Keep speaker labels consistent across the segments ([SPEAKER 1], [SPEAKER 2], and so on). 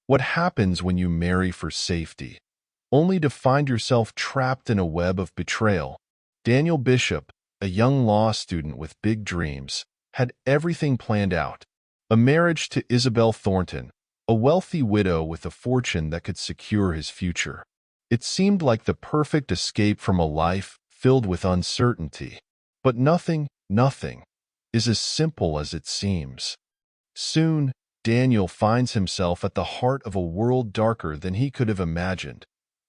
[SPEAKER 1] What happens when you marry for safety, only to find yourself trapped in a web of betrayal? Daniel Bishop, a young law student with big dreams, had everything planned out. A marriage to Isabel Thornton, a wealthy widow with a fortune that could secure his future. It seemed like the perfect escape from a life filled with uncertainty. But nothing is as simple as it seems. Soon, Daniel finds himself at the heart of a world darker than he could have imagined,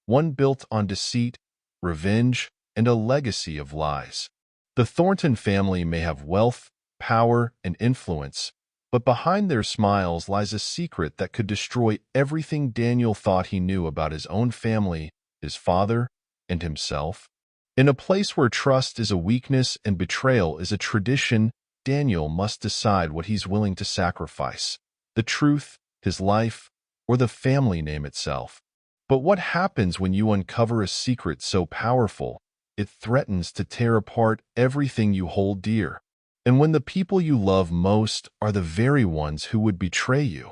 [SPEAKER 1] one built on deceit, revenge, and a legacy of lies. The Thornton family may have wealth, power, and influence, but behind their smiles lies a secret that could destroy everything Daniel thought he knew about his own family, his father, and himself. In a place where trust is a weakness and betrayal is a tradition, Daniel must decide what he's willing to sacrifice: the truth, his life, or the family name itself. But what happens when you uncover a secret so powerful it threatens to tear apart everything you hold dear? And when the people you love most are the very ones who would betray you?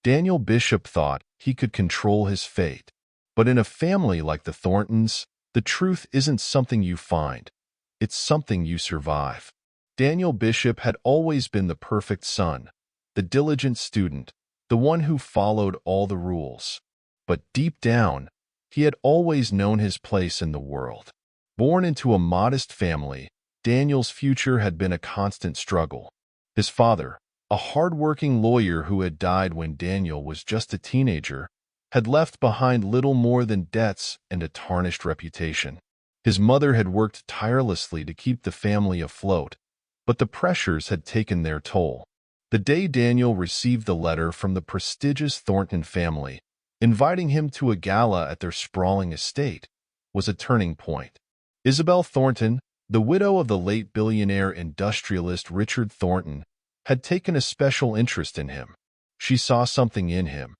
[SPEAKER 1] Daniel Bishop thought he could control his fate. But in a family like the Thorntons, the truth isn't something you find, it's something you survive. Daniel Bishop had always been the perfect son, the diligent student, the one who followed all the rules. But deep down, he had always known his place in the world. Born into a modest family, Daniel's future had been a constant struggle. His father, a hard-working lawyer who had died when Daniel was just a teenager, had left behind little more than debts and a tarnished reputation. His mother had worked tirelessly to keep the family afloat, but the pressures had taken their toll. The day Daniel received the letter from the prestigious Thornton family, inviting him to a gala at their sprawling estate, was a turning point. Isabel Thornton, the widow of the late billionaire industrialist Richard Thornton, had taken a special interest in him. She saw something in him: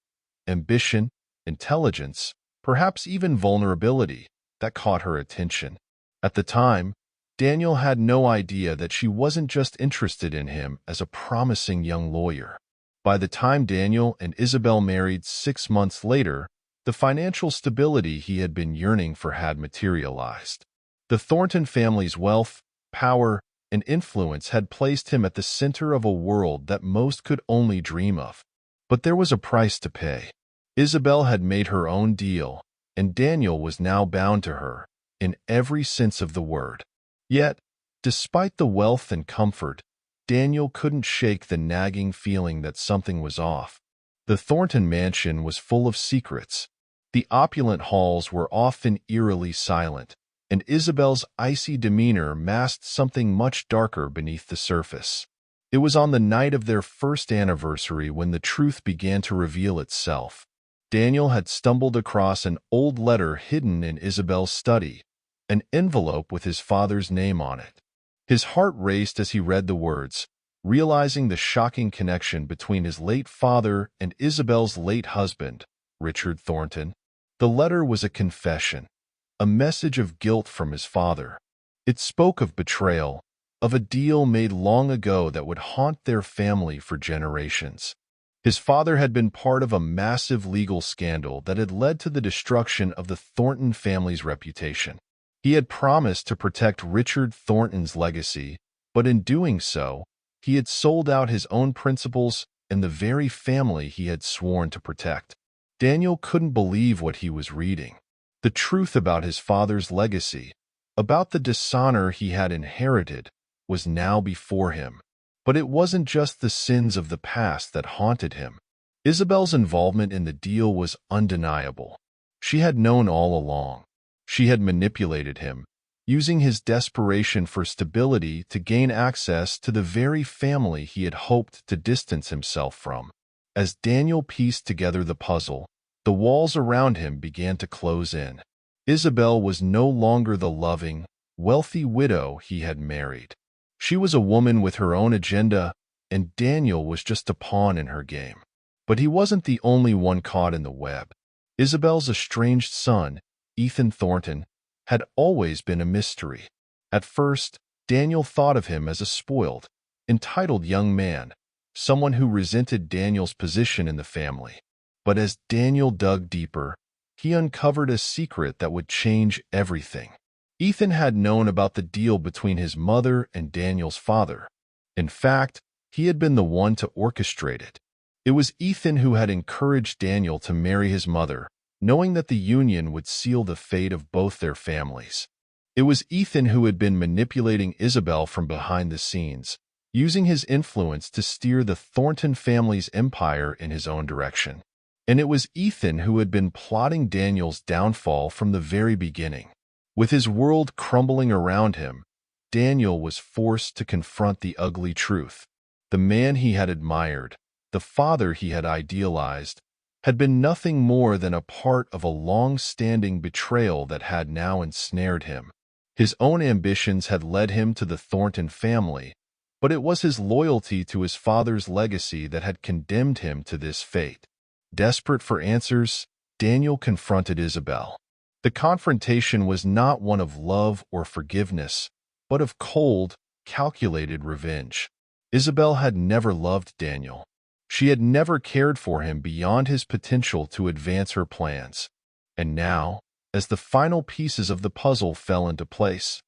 [SPEAKER 1] ambition, intelligence, perhaps even vulnerability, that caught her attention. At the time, Daniel had no idea that she wasn't just interested in him as a promising young lawyer. By the time Daniel and Isabel married 6 months later, the financial stability he had been yearning for had materialized. The Thornton family's wealth, power, and influence had placed him at the center of a world that most could only dream of. But there was a price to pay. Isabel had made her own deal, and Daniel was now bound to her, in every sense of the word. Yet, despite the wealth and comfort, Daniel couldn't shake the nagging feeling that something was off. The Thornton mansion was full of secrets. The opulent halls were often eerily silent, and Isabel's icy demeanor masked something much darker beneath the surface. It was on the night of their first anniversary when the truth began to reveal itself. Daniel had stumbled across an old letter hidden in Isabel's study, an envelope with his father's name on it. His heart raced as he read the words, realizing the shocking connection between his late father and Isabel's late husband, Richard Thornton. The letter was a confession, a message of guilt from his father. It spoke of betrayal, of a deal made long ago that would haunt their family for generations. His father had been part of a massive legal scandal that had led to the destruction of the Thornton family's reputation. He had promised to protect Richard Thornton's legacy, but in doing so, he had sold out his own principles and the very family he had sworn to protect. Daniel couldn't believe what he was reading. The truth about his father's legacy, about the dishonor he had inherited, was now before him. But it wasn't just the sins of the past that haunted him. Isabel's involvement in the deal was undeniable. She had known all along. She had manipulated him, using his desperation for stability to gain access to the very family he had hoped to distance himself from. As Daniel pieced together the puzzle, the walls around him began to close in. Isabel was no longer the loving, wealthy widow he had married. She was a woman with her own agenda, and Daniel was just a pawn in her game. But he wasn't the only one caught in the web. Isabel's estranged son, Ethan Thornton, had always been a mystery. At first, Daniel thought of him as a spoiled, entitled young man, someone who resented Daniel's position in the family. But as Daniel dug deeper, he uncovered a secret that would change everything. Ethan had known about the deal between his mother and Daniel's father. In fact, he had been the one to orchestrate it. It was Ethan who had encouraged Daniel to marry his mother, knowing that the union would seal the fate of both their families. It was Ethan who had been manipulating Isabel from behind the scenes, using his influence to steer the Thornton family's empire in his own direction. And it was Ethan who had been plotting Daniel's downfall from the very beginning. With his world crumbling around him, Daniel was forced to confront the ugly truth. The man he had admired, the father he had idealized, had been nothing more than a part of a long-standing betrayal that had now ensnared him. His own ambitions had led him to the Thornton family, but it was his loyalty to his father's legacy that had condemned him to this fate. Desperate for answers, Daniel confronted Isabel. The confrontation was not one of love or forgiveness, but of cold, calculated revenge. Isabel had never loved Daniel. She had never cared for him beyond his potential to advance her plans. And now, as the final pieces of the puzzle fell into place,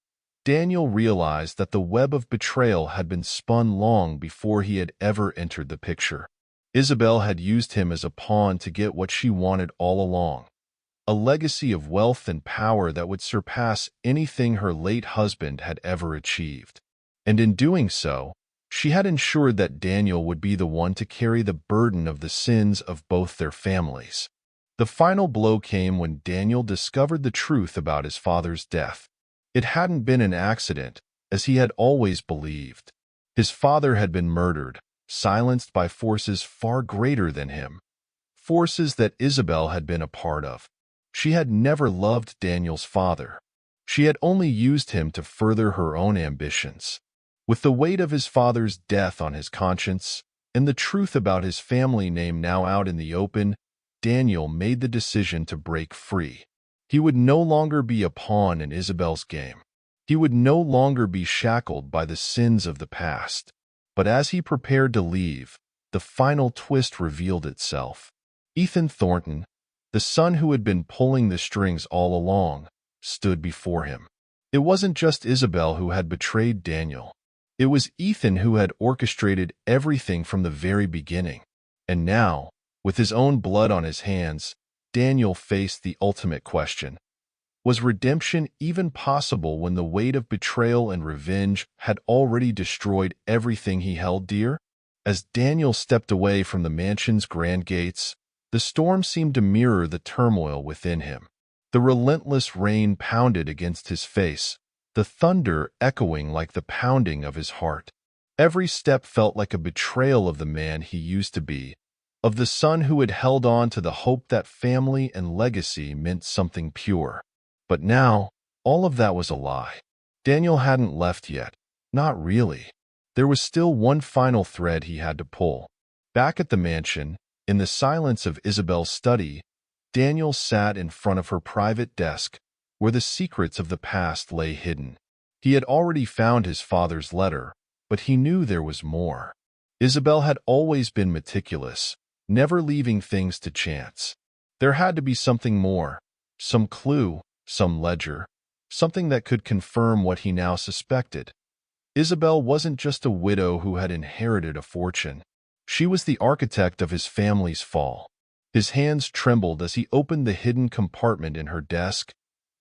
[SPEAKER 1] Daniel realized that the web of betrayal had been spun long before he had ever entered the picture. Isabel had used him as a pawn to get what she wanted all along, a legacy of wealth and power that would surpass anything her late husband had ever achieved. And in doing so, she had ensured that Daniel would be the one to carry the burden of the sins of both their families. The final blow came when Daniel discovered the truth about his father's death. It hadn't been an accident, as he had always believed. His father had been murdered, silenced by forces far greater than him, forces that Isabel had been a part of. She had never loved Daniel's father. She had only used him to further her own ambitions. With the weight of his father's death on his conscience, and the truth about his family name now out in the open, Daniel made the decision to break free. He would no longer be a pawn in Isabel's game. He would no longer be shackled by the sins of the past. But as he prepared to leave, the final twist revealed itself. Ethan Thornton, the son who had been pulling the strings all along, stood before him. It wasn't just Isabel who had betrayed Daniel. It was Ethan who had orchestrated everything from the very beginning. And now, with his own blood on his hands, Daniel faced the ultimate question. Was redemption even possible when the weight of betrayal and revenge had already destroyed everything he held dear? As Daniel stepped away from the mansion's grand gates, the storm seemed to mirror the turmoil within him. The relentless rain pounded against his face, the thunder echoing like the pounding of his heart. Every step felt like a betrayal of the man he used to be, of the son who had held on to the hope that family and legacy meant something pure. But now, all of that was a lie. Daniel hadn't left yet. Not really. There was still one final thread he had to pull. Back at the mansion, in the silence of Isabel's study, Daniel sat in front of her private desk, where the secrets of the past lay hidden. He had already found his father's letter, but he knew there was more. Isabel had always been meticulous, never leaving things to chance. There had to be something more, some clue, some ledger, something that could confirm what he now suspected. Isabel wasn't just a widow who had inherited a fortune. She was the architect of his family's fall. His hands trembled as he opened the hidden compartment in her desk,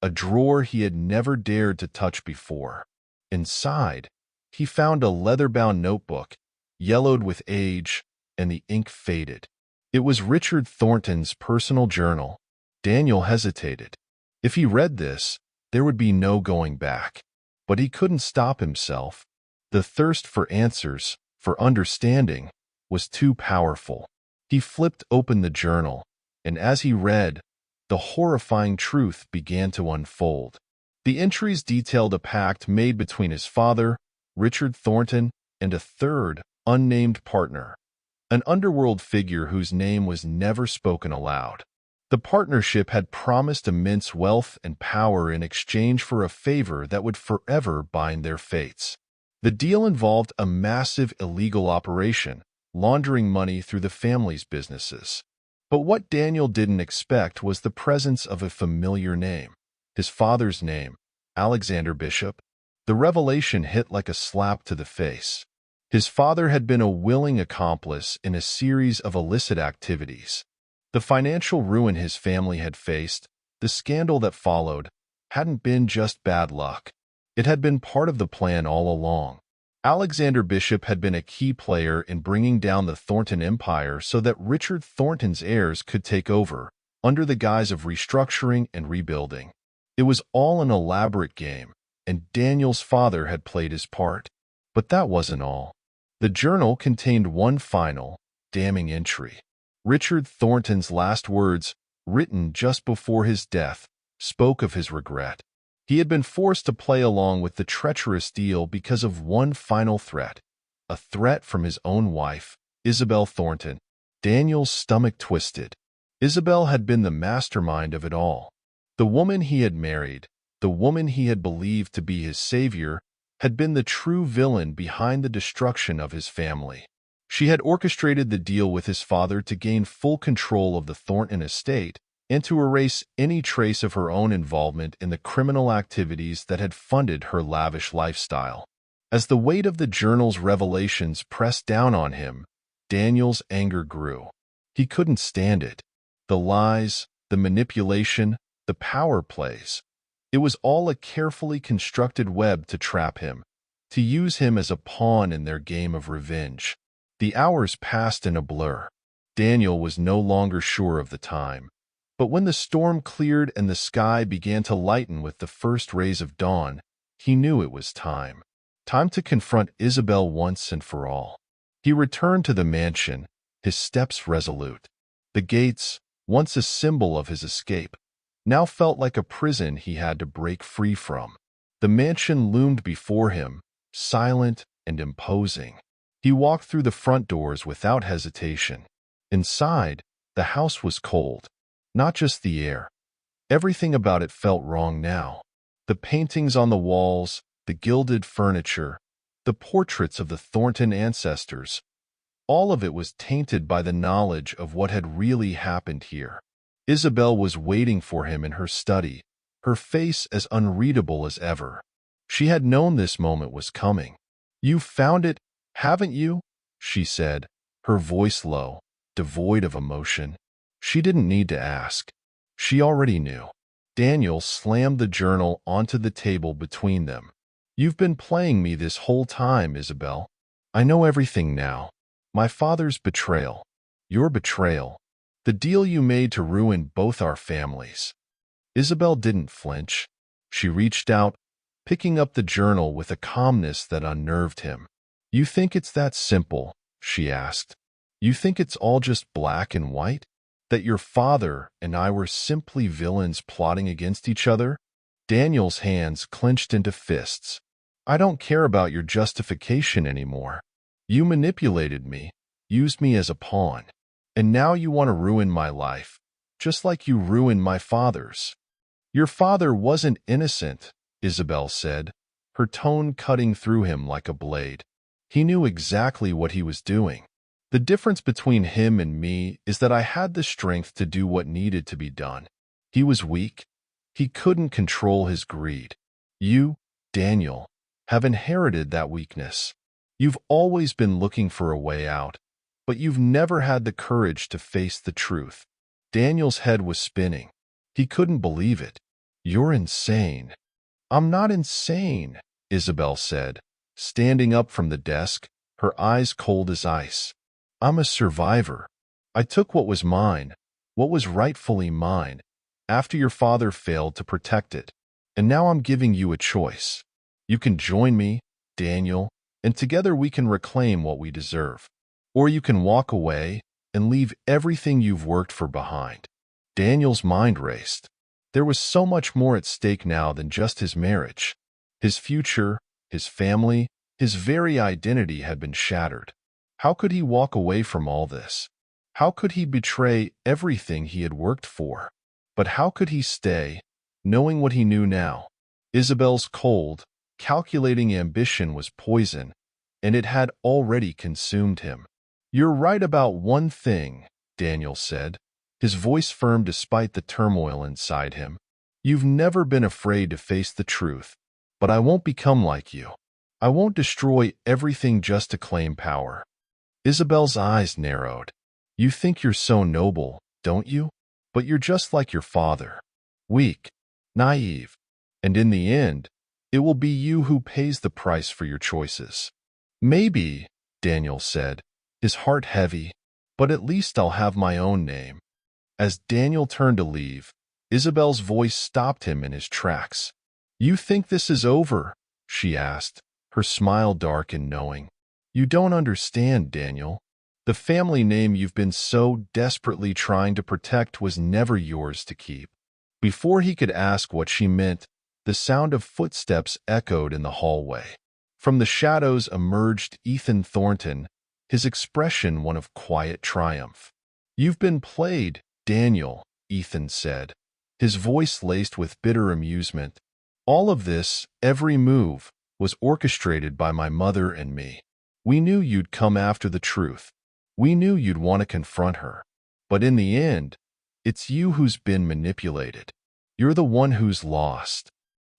[SPEAKER 1] a drawer he had never dared to touch before. Inside, he found a leather-bound notebook, yellowed with age, and the ink faded. It was Richard Thornton's personal journal. Daniel hesitated. If he read this, there would be no going back. But he couldn't stop himself. The thirst for answers, for understanding, was too powerful. He flipped open the journal, and as he read, the horrifying truth began to unfold. The entries detailed a pact made between his father, Richard Thornton, and a third, unnamed partner, an underworld figure whose name was never spoken aloud. The partnership had promised immense wealth and power in exchange for a favor that would forever bind their fates. The deal involved a massive illegal operation, laundering money through the family's businesses. But what Daniel didn't expect was the presence of a familiar name. His father's name, Alexander Bishop. The revelation hit like a slap to the face. His father had been a willing accomplice in a series of illicit activities. The financial ruin his family had faced, the scandal that followed, hadn't been just bad luck. It had been part of the plan all along. Alexander Bishop had been a key player in bringing down the Thornton empire so that Richard Thornton's heirs could take over, under the guise of restructuring and rebuilding. It was all an elaborate game, and Daniel's father had played his part. But that wasn't all. The journal contained one final, damning entry. Richard Thornton's last words, written just before his death, spoke of his regret. He had been forced to play along with the treacherous deal because of one final threat, a threat from his own wife, Isabel Thornton. Daniel's stomach twisted. Isabel had been the mastermind of it all. The woman he had married, the woman he had believed to be his savior, had been the true villain behind the destruction of his family. She had orchestrated the deal with his father to gain full control of the Thornton estate and to erase any trace of her own involvement in the criminal activities that had funded her lavish lifestyle. As the weight of the journal's revelations pressed down on him, Daniel's anger grew. He couldn't stand it. The lies, the manipulation, the power plays. It was all a carefully constructed web to trap him, to use him as a pawn in their game of revenge. The hours passed in a blur. Daniel was no longer sure of the time. But when the storm cleared and the sky began to lighten with the first rays of dawn, he knew it was time. Time to confront Isabel once and for all. He returned to the mansion, his steps resolute. The gates, once a symbol of his escape, now felt like a prison he had to break free from. The mansion loomed before him, silent and imposing. He walked through the front doors without hesitation. Inside, the house was cold. Not just the air. Everything about it felt wrong now. The paintings on the walls, the gilded furniture, the portraits of the Thornton ancestors, all of it was tainted by the knowledge of what had really happened here. Isabel was waiting for him in her study, her face as unreadable as ever. She had known this moment was coming. "You found it, haven't you?" she said, her voice low, devoid of emotion. She didn't need to ask. She already knew. Daniel slammed the journal onto the table between them. "You've been playing me this whole time, Isabel. I know everything now. My father's betrayal. Your betrayal. The deal you made to ruin both our families." Isabel didn't flinch. She reached out, picking up the journal with a calmness that unnerved him. "You think it's that simple?" she asked. "You think it's all just black and white? That your father and I were simply villains plotting against each other?" Daniel's hands clenched into fists. "I don't care about your justification anymore. You manipulated me, used me as a pawn, and now you want to ruin my life, just like you ruined my father's." "Your father wasn't innocent," Isabel said, her tone cutting through him like a blade. "He knew exactly what he was doing. The difference between him and me is that I had the strength to do what needed to be done. He was weak. He couldn't control his greed. You, Daniel, have inherited that weakness. You've always been looking for a way out, but you've never had the courage to face the truth." Daniel's head was spinning. He couldn't believe it. "You're insane." "I'm not insane," Isabel said, standing up from the desk, her eyes cold as ice. "I'm a survivor. I took what was mine, what was rightfully mine, after your father failed to protect it. And now I'm giving you a choice. You can join me, Daniel, and together we can reclaim what we deserve. Or you can walk away and leave everything you've worked for behind." Daniel's mind raced. There was so much more at stake now than just his marriage. His future, his family, his very identity had been shattered. How could he walk away from all this? How could he betray everything he had worked for? But how could he stay, knowing what he knew now? Isabel's cold, calculating ambition was poison, and it had already consumed him. "You're right about one thing," Daniel said. his voice firm despite the turmoil inside him. You've never been afraid to face the truth, but I won't become like you. I won't destroy everything just to claim power. Isabel's eyes narrowed. You think you're so noble, don't you? But you're just like your father. Weak, naive, and in the end, it will be you who pays the price for your choices. Maybe, Daniel said, his heart heavy, but at least I'll have my own name. As Daniel turned to leave, Isabel's voice stopped him in his tracks. You think this is over? She asked, her smile dark and knowing. You don't understand, Daniel. The family name you've been so desperately trying to protect was never yours to keep. Before he could ask what she meant, the sound of footsteps echoed in the hallway. From the shadows emerged Ethan Thornton, his expression one of quiet triumph. You've been played, Daniel, Ethan said, his voice laced with bitter amusement. All of this, every move, was orchestrated by my mother and me. We knew you'd come after the truth. We knew you'd want to confront her. But in the end, it's you who's been manipulated. You're the one who's lost.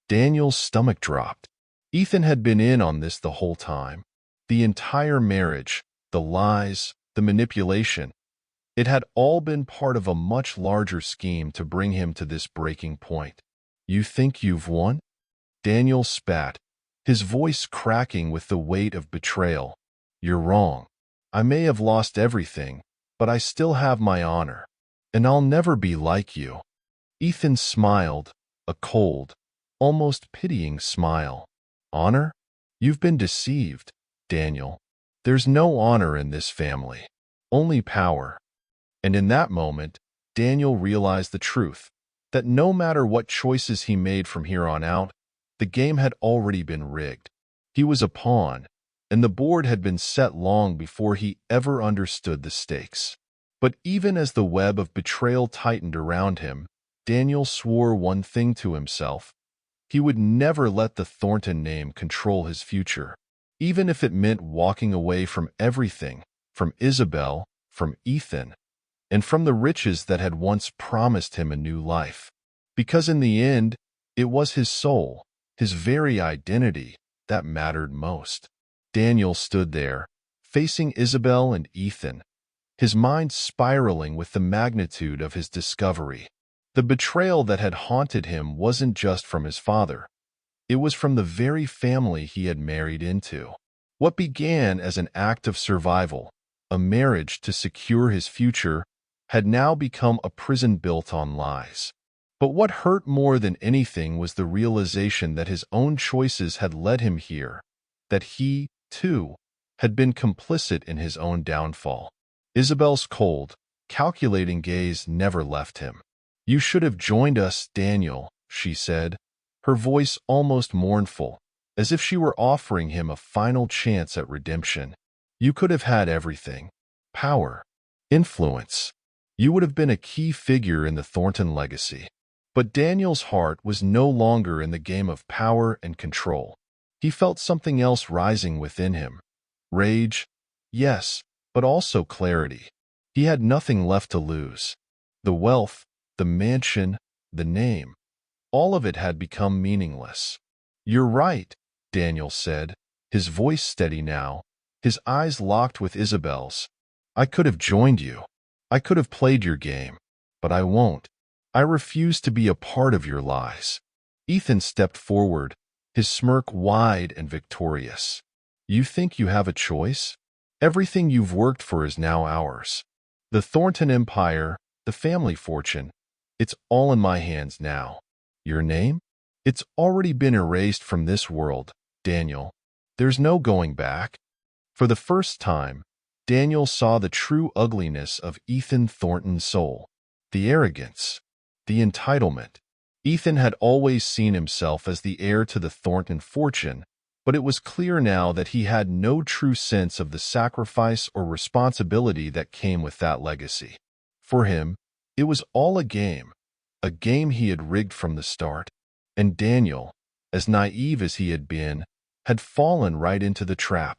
[SPEAKER 1] Daniel's stomach dropped. Ethan had been in on this the whole time. The entire marriage, the lies, the manipulation. It had all been part of a much larger scheme to bring him to this breaking point. You think you've won? Daniel spat, his voice cracking with the weight of betrayal. You're wrong. I may have lost everything, but I still have my honor, and I'll never be like you. Ethan smiled, a cold, almost pitying smile. Honor? You've been deceived, Daniel. There's no honor in this family, only power. And in that moment, Daniel realized the truth, that no matter what choices he made from here on out, the game had already been rigged. He was a pawn, and the board had been set long before he ever understood the stakes. But even as the web of betrayal tightened around him, Daniel swore one thing to himself. He would never let the Thornton name control his future, even if it meant walking away from everything, from Isabel, from Ethan, and from the riches that had once promised him a new life. Because in the end, it was his soul, his very identity, that mattered most. Daniel stood there, facing Isabel and Ethan, his mind spiraling with the magnitude of his discovery. The betrayal that had haunted him wasn't just from his father. It was from the very family he had married into. What began as an act of survival, a marriage to secure his future, had now become a prison built on lies. But what hurt more than anything was the realization that his own choices had led him here, that he, too, had been complicit in his own downfall. Isabel's cold, calculating gaze never left him. You should have joined us, Daniel, she said, her voice almost mournful, as if she were offering him a final chance at redemption. You could have had everything. Power. Influence. You would have been a key figure in the Thornton legacy. But Daniel's heart was no longer in the game of power and control. He felt something else rising within him. Rage, yes, but also clarity. He had nothing left to lose. The wealth, the mansion, the name, all of it had become meaningless. You're right, Daniel said, his voice steady now, his eyes locked with Isabel's. I could have joined you. I could have played your game, but I won't. I refuse to be a part of your lies. Ethan stepped forward, his smirk wide and victorious. You think you have a choice? Everything you've worked for is now ours. The Thornton Empire, the family fortune, it's all in my hands now. Your name? It's already been erased from this world, Daniel. There's no going back. For the first time, Daniel saw the true ugliness of Ethan Thornton's soul. The arrogance. The entitlement. Ethan had always seen himself as the heir to the Thornton fortune, but it was clear now that he had no true sense of the sacrifice or responsibility that came with that legacy. For him, it was all a game he had rigged from the start, and Daniel, as naive as he had been, had fallen right into the trap.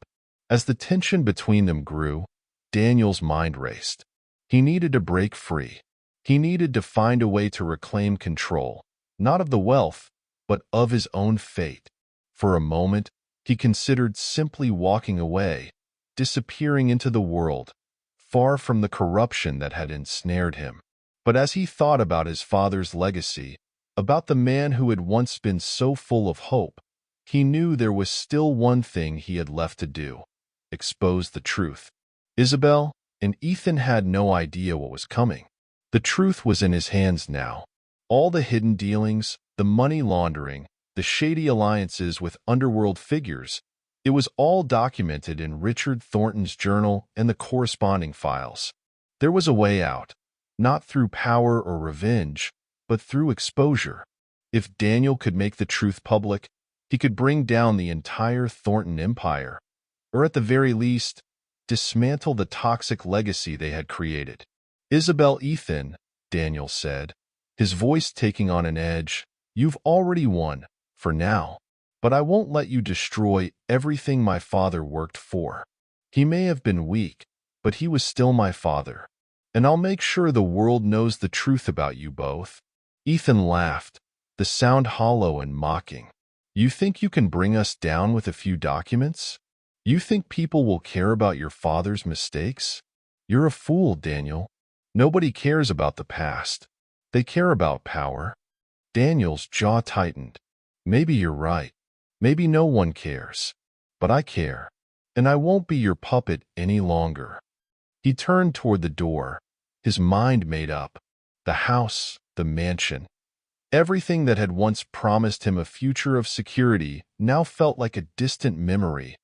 [SPEAKER 1] As the tension between them grew, Daniel's mind raced. He needed to break free. He needed to find a way to reclaim control, not of the wealth, but of his own fate. For a moment, he considered simply walking away, disappearing into the world, far from the corruption that had ensnared him. But as he thought about his father's legacy, about the man who had once been so full of hope, he knew there was still one thing he had left to do: expose the truth. Isabel and Ethan had no idea what was coming. The truth was in his hands now. All the hidden dealings, the money laundering, the shady alliances with underworld figures, it was all documented in Richard Thornton's journal and the corresponding files. There was a way out, not through power or revenge, but through exposure. If Daniel could make the truth public, he could bring down the entire Thornton empire, or at the very least, dismantle the toxic legacy they had created. Isabel, Ethan, Daniel said, his voice taking on an edge, you've already won, for now. But I won't let you destroy everything my father worked for. He may have been weak, but he was still my father. And I'll make sure the world knows the truth about you both. Ethan laughed, the sound hollow and mocking. You think you can bring us down with a few documents? You think people will care about your father's mistakes? You're a fool, Daniel. Nobody cares about the past. They care about power. Daniel's jaw tightened. Maybe you're right. Maybe no one cares. But I care. And I won't be your puppet any longer. He turned toward the door, his mind made up. The house, the mansion, everything that had once promised him a future of security now felt like a distant memory,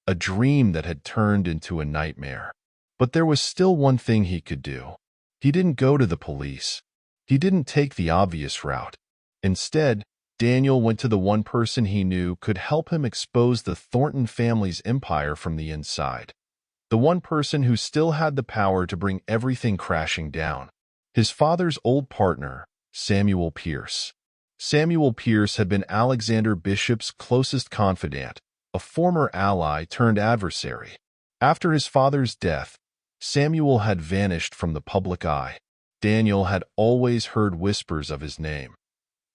[SPEAKER 1] a dream that had turned into a nightmare. But there was still one thing he could do. He didn't go to the police. He didn't take the obvious route. Instead, Daniel went to the one person he knew could help him expose the Thornton family's empire from the inside. The one person who still had the power to bring everything crashing down. His father's old partner, Samuel Pierce. Samuel Pierce had been Alexander Bishop's closest confidant, a former ally turned adversary. After his father's death, Samuel had vanished from the public eye. Daniel had always heard whispers of his name.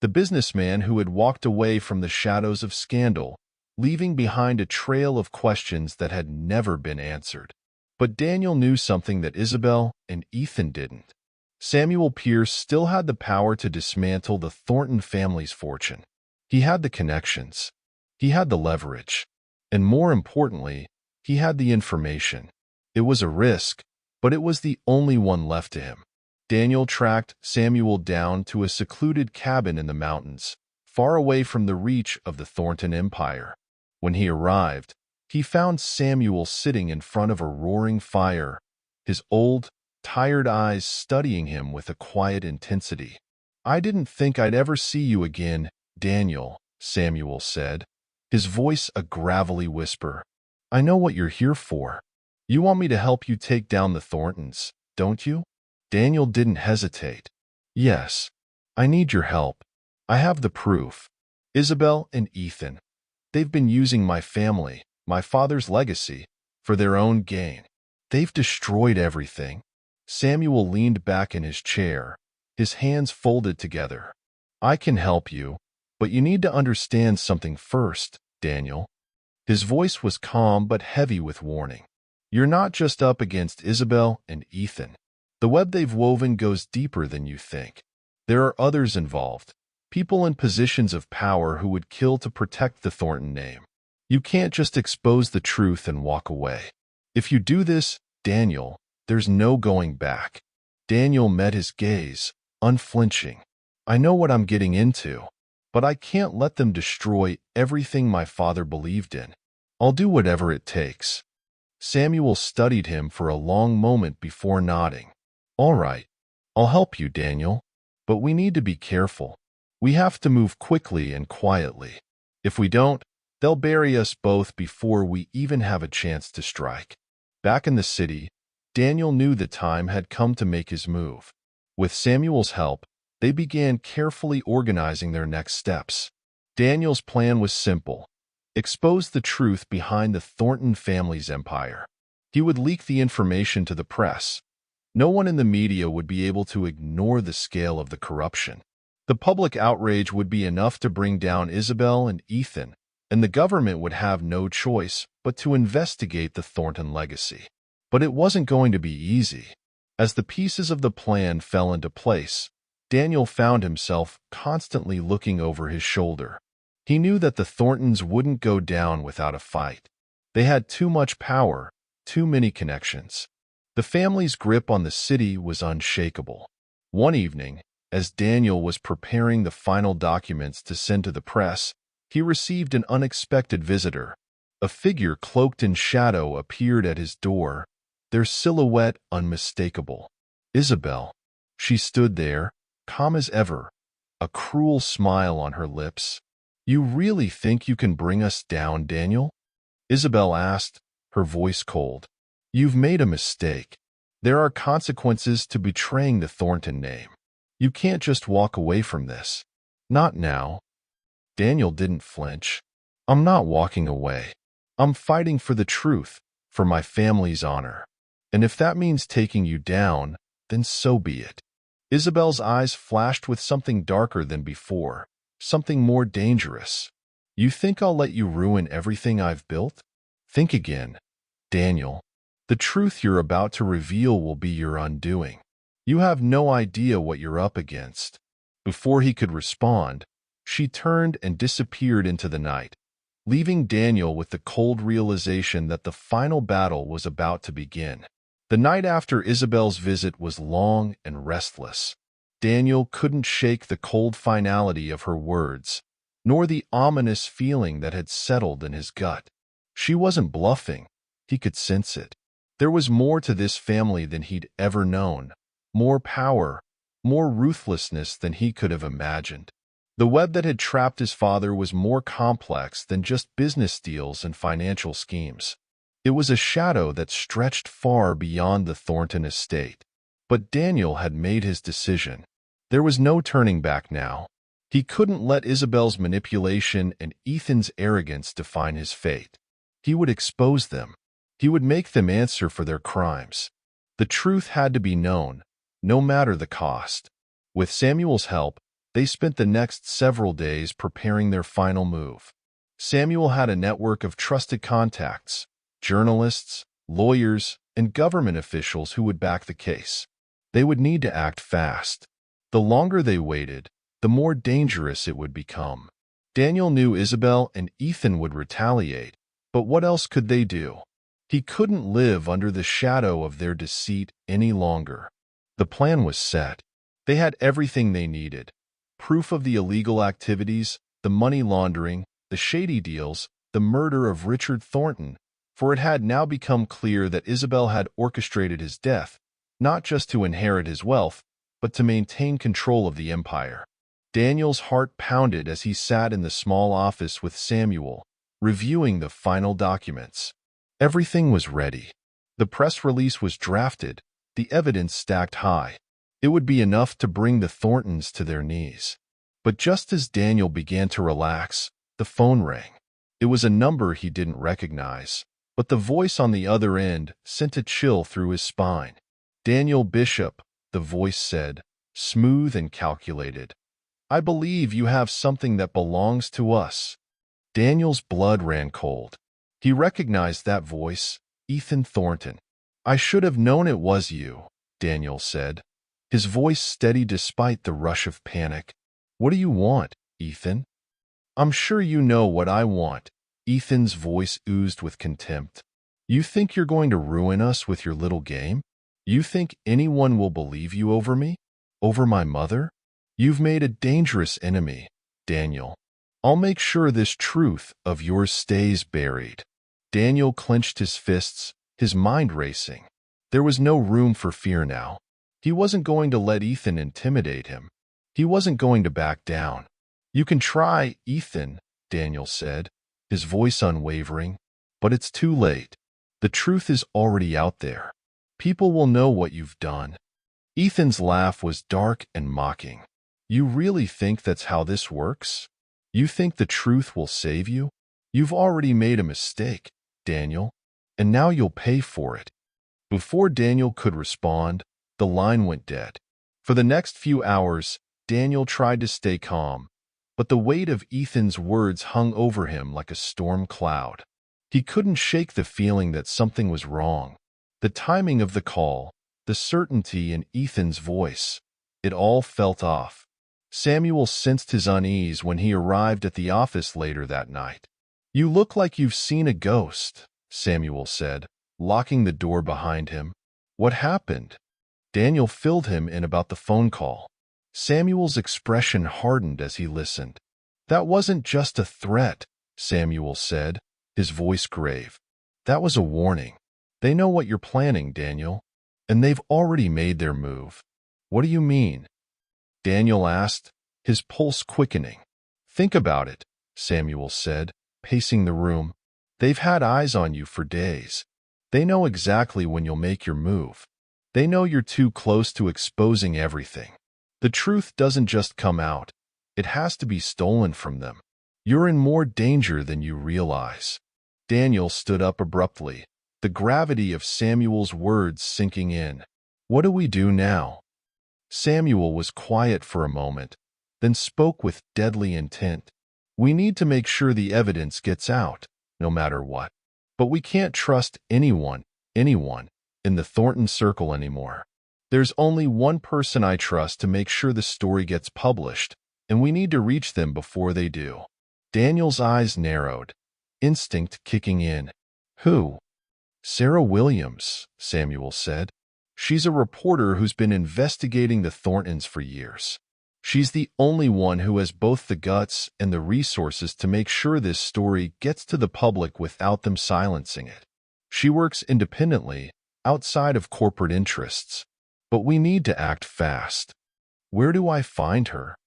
[SPEAKER 1] The businessman who had walked away from the shadows of scandal, leaving behind a trail of questions that had never been answered. But Daniel knew something that Isabel and Ethan didn't. Samuel Pierce still had the power to dismantle the Thornton family's fortune. He had the connections. He had the leverage. And more importantly, he had the information. It was a risk, but it was the only one left to him. Daniel tracked Samuel down to a secluded cabin in the mountains, far away from the reach of the Thornton empire. When he arrived, he found Samuel sitting in front of a roaring fire, his old, tired eyes studying him with a quiet intensity. I didn't think I'd ever see you again, Daniel, Samuel said, his voice a gravelly whisper. I know what you're here for. You want me to help you take down the Thorntons, don't you? Daniel didn't hesitate. Yes, I need your help. I have the proof. Isabel and Ethan. They've been using my family, my father's legacy, for their own gain. They've destroyed everything. Samuel leaned back in his chair, his hands folded together. I can help you, but you need to understand something first, Daniel. His voice was calm but heavy with warning. You're not just up against Isabel and Ethan. The web they've woven goes deeper than you think. There are others involved, people in positions of power who would kill to protect the Thornton name. You can't just expose the truth and walk away. If you do this, Daniel, there's no going back. Daniel met his gaze, unflinching. I know what I'm getting into, but I can't let them destroy everything my father believed in. I'll do whatever it takes. Samuel studied him for a long moment before nodding. All right, I'll help you, Daniel, but we need to be careful. We have to move quickly and quietly. If we don't, they'll bury us both before we even have a chance to strike. Back in the city, Daniel knew the time had come to make his move. With Samuel's help, they began carefully organizing their next steps. Daniel's plan was simple: expose the truth behind the Thornton family's empire. He would leak the information to the press, No one in the media would be able to ignore the scale of the corruption. The public outrage would be enough to bring down Isabel and Ethan, and the government would have no choice but to investigate the Thornton legacy. But it wasn't going to be easy. As the pieces of the plan fell into place, Daniel found himself constantly looking over his shoulder. He knew that the Thorntons wouldn't go down without a fight. They had too much power, too many connections. The family's grip on the city was unshakable. One evening, as Daniel was preparing the final documents to send to the press, he received an unexpected visitor. A figure cloaked in shadow appeared at his door, their silhouette unmistakable. Isabel. She stood there, calm as ever, a cruel smile on her lips. "You really think you can bring us down, Daniel?" Isabel asked, her voice cold. "You've made a mistake. There are consequences to betraying the Thornton name. You can't just walk away from this. Not now." Daniel didn't flinch. "I'm not walking away. I'm fighting for the truth, for my family's honor. And if that means taking you down, then so be it." Isabel's eyes flashed with something darker than before, something more dangerous. "You think I'll let you ruin everything I've built? Think again, Daniel. The truth you're about to reveal will be your undoing. You have no idea what you're up against." Before he could respond, she turned and disappeared into the night, leaving Daniel with the cold realization that the final battle was about to begin. The night after Isabel's visit was long and restless. Daniel couldn't shake the cold finality of her words, nor the ominous feeling that had settled in his gut. She wasn't bluffing. He could sense it. There was more to this family than he'd ever known, more power, more ruthlessness than he could have imagined. The web that had trapped his father was more complex than just business deals and financial schemes. It was a shadow that stretched far beyond the Thornton estate. But Daniel had made his decision. There was no turning back now. He couldn't let Isabel's manipulation and Ethan's arrogance define his fate. He would expose them. He would make them answer for their crimes. The truth had to be known, no matter the cost. With Samuel's help, they spent the next several days preparing their final move. Samuel had a network of trusted contacts, journalists, lawyers, and government officials who would back the case. They would need to act fast. The longer they waited, the more dangerous it would become. Daniel knew Isabel and Ethan would retaliate, but what else could they do? He couldn't live under the shadow of their deceit any longer. The plan was set. They had everything they needed. Proof of the illegal activities, the money laundering, the shady deals, the murder of Richard Thornton, for it had now become clear that Isabel had orchestrated his death, not just to inherit his wealth, but to maintain control of the empire. Daniel's heart pounded as he sat in the small office with Samuel, reviewing the final documents. Everything was ready. The press release was drafted, the evidence stacked high. It would be enough to bring the Thorntons to their knees. But just as Daniel began to relax, the phone rang. It was a number he didn't recognize, but the voice on the other end sent a chill through his spine. "Daniel Bishop," the voice said, smooth and calculated. "I believe you have something that belongs to us." Daniel's blood ran cold. He recognized that voice, Ethan Thornton. "I should have known it was you," Daniel said, his voice steady despite the rush of panic. "What do you want, Ethan?" "I'm sure you know what I want," Ethan's voice oozed with contempt. "You think you're going to ruin us with your little game? You think anyone will believe you over me? Over my mother? You've made a dangerous enemy, Daniel. I'll make sure this truth of yours stays buried." Daniel clenched his fists, his mind racing. There was no room for fear now. He wasn't going to let Ethan intimidate him. He wasn't going to back down. "You can try, Ethan," Daniel said, his voice unwavering, "but it's too late. The truth is already out there. People will know what you've done." Ethan's laugh was dark and mocking. "You really think that's how this works? You think the truth will save you? You've already made a mistake, Daniel, and now you'll pay for it." Before Daniel could respond, The line went dead. For the next few hours, Daniel tried to stay calm, but the weight of Ethan's words hung over him like a storm cloud. He couldn't shake the feeling that something was wrong. The timing of the call, the certainty in Ethan's voice, it all felt off. Samuel sensed his unease when he arrived at the office later that night. "You look like you've seen a ghost," Samuel said, locking the door behind him. "What happened?" Daniel filled him in about the phone call. Samuel's expression hardened as he listened. "That wasn't just a threat," Samuel said, his voice grave. "That was a warning. They know what you're planning, Daniel, and they've already made their move." "What do you mean?" Daniel asked, his pulse quickening. "Think about it," Samuel said, pacing the room. "They've had eyes on you for days. They know exactly when you'll make your move. They know you're too close to exposing everything. The truth doesn't just come out. It has to be stolen from them. You're in more danger than you realize." Daniel stood up abruptly, the gravity of Samuel's words sinking in. "What do we do now?" Samuel was quiet for a moment, then spoke with deadly intent. "We need to make sure the evidence gets out, no matter what. But we can't trust anyone in the Thornton circle anymore. There's only one person I trust to make sure the story gets published, and we need to reach them before they do." Daniel's eyes narrowed, instinct kicking in. "Who?" "Sarah Williams," Samuel said. "She's a reporter who's been investigating the Thorntons for years. She's the only one who has both the guts and the resources to make sure this story gets to the public without them silencing it. She works independently, outside of corporate interests. But we need to act fast." "Where do I find her?"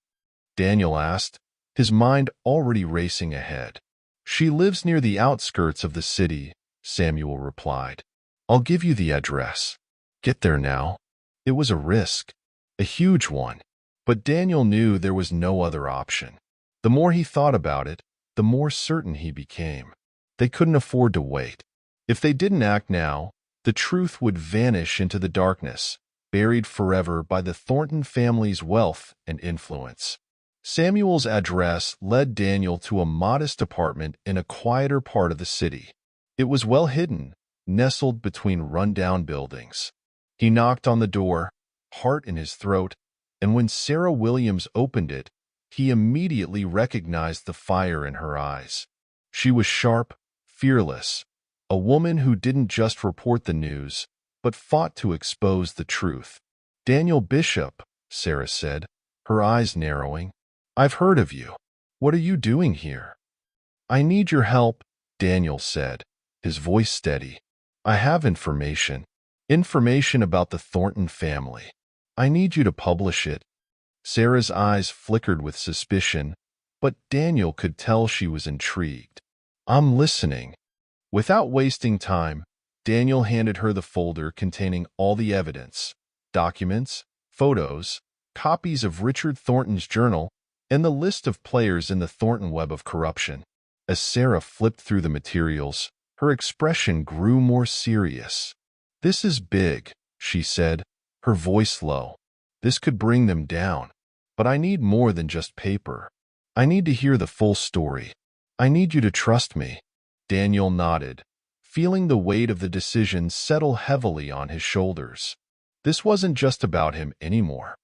[SPEAKER 1] Daniel asked, his mind already racing ahead. "She lives near the outskirts of the city," Samuel replied. "I'll give you the address. Get there now." It was a risk, a huge one, but Daniel knew there was no other option. The more he thought about it, the more certain he became. They couldn't afford to wait. If they didn't act now, the truth would vanish into the darkness, buried forever by the Thornton family's wealth and influence. Samuel's address led Daniel to a modest apartment in a quieter part of the city. It was well hidden, nestled between rundown buildings. He knocked on the door, heart in his throat, and when Sarah Williams opened it, he immediately recognized the fire in her eyes. She was sharp, fearless, a woman who didn't just report the news, but fought to expose the truth. "Daniel Bishop," Sarah said, her eyes narrowing. "I've heard of you. What are you doing here?" "I need your help," Daniel said, his voice steady. "I have information about the Thornton family. I need you to publish it." Sarah's eyes flickered with suspicion, but Daniel could tell she was intrigued. "I'm listening." Without wasting time, Daniel handed her the folder containing all the evidence, documents, photos, copies of Richard Thornton's journal, and the list of players in the Thornton web of corruption. As Sarah flipped through the materials, her expression grew more serious. "This is big," she said, her voice low. "This could bring them down. But I need more than just paper. I need to hear the full story. I need you to trust me." Daniel nodded, feeling the weight of the decision settle heavily on his shoulders. This wasn't just about him anymore.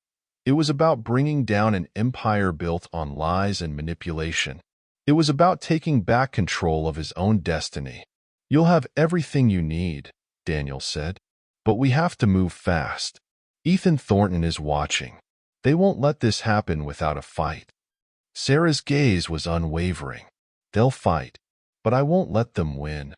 [SPEAKER 1] It was about bringing down an empire built on lies and manipulation. It was about taking back control of his own destiny. "You'll have everything you need," Daniel said, "but we have to move fast. Ethan Thornton is watching. They won't let this happen without a fight." Sarah's gaze was unwavering. "They'll fight, but I won't let them win."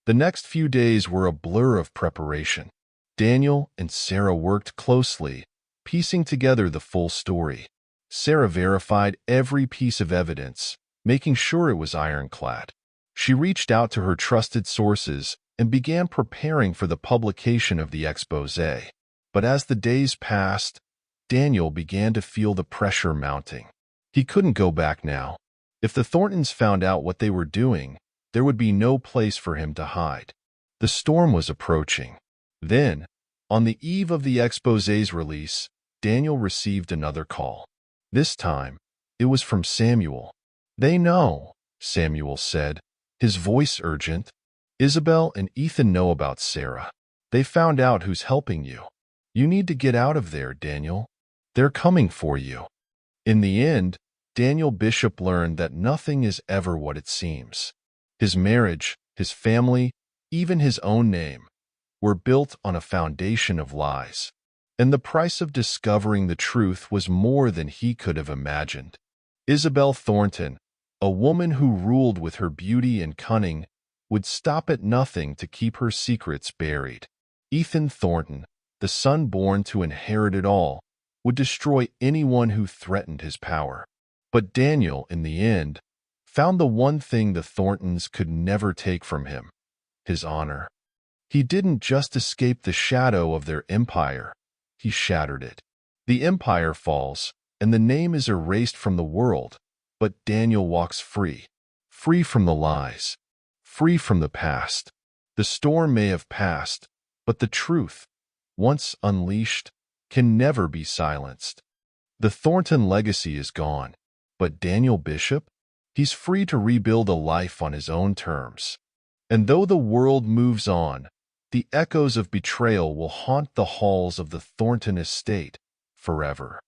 [SPEAKER 1] The next few days were a blur of preparation. Daniel and Sarah worked closely, piecing together the full story. Sarah verified every piece of evidence, making sure it was ironclad. She reached out to her trusted sources and began preparing for the publication of the exposé. But as the days passed, Daniel began to feel the pressure mounting. He couldn't go back now. If the Thorntons found out what they were doing, there would be no place for him to hide. The storm was approaching. Then, On the eve of the exposé's release, Daniel received another call. This time, it was from Samuel. "They know," Samuel said, his voice urgent. "Isabel and Ethan know about Sarah. They found out who's helping you. You need to get out of there, Daniel. They're coming for you." In the end, Daniel Bishop learned that nothing is ever what it seems. His marriage, his family, even his own name, were built on a foundation of lies. And the price of discovering the truth was more than he could have imagined. Isabel Thornton, a woman who ruled with her beauty and cunning, would stop at nothing to keep her secrets buried. Ethan Thornton, the son born to inherit it all, would destroy anyone who threatened his power. But Daniel, in the end, found the one thing the Thorntons could never take from him: his honor. He didn't just escape the shadow of their empire, he shattered it. The empire falls, and the name is erased from the world, but Daniel walks free. Free from the lies. Free from the past. The storm may have passed, but the truth, once unleashed, can never be silenced. The Thornton legacy is gone, but Daniel Bishop? He's free to rebuild a life on his own terms. And though the world moves on, the echoes of betrayal will haunt the halls of the Thornton estate forever.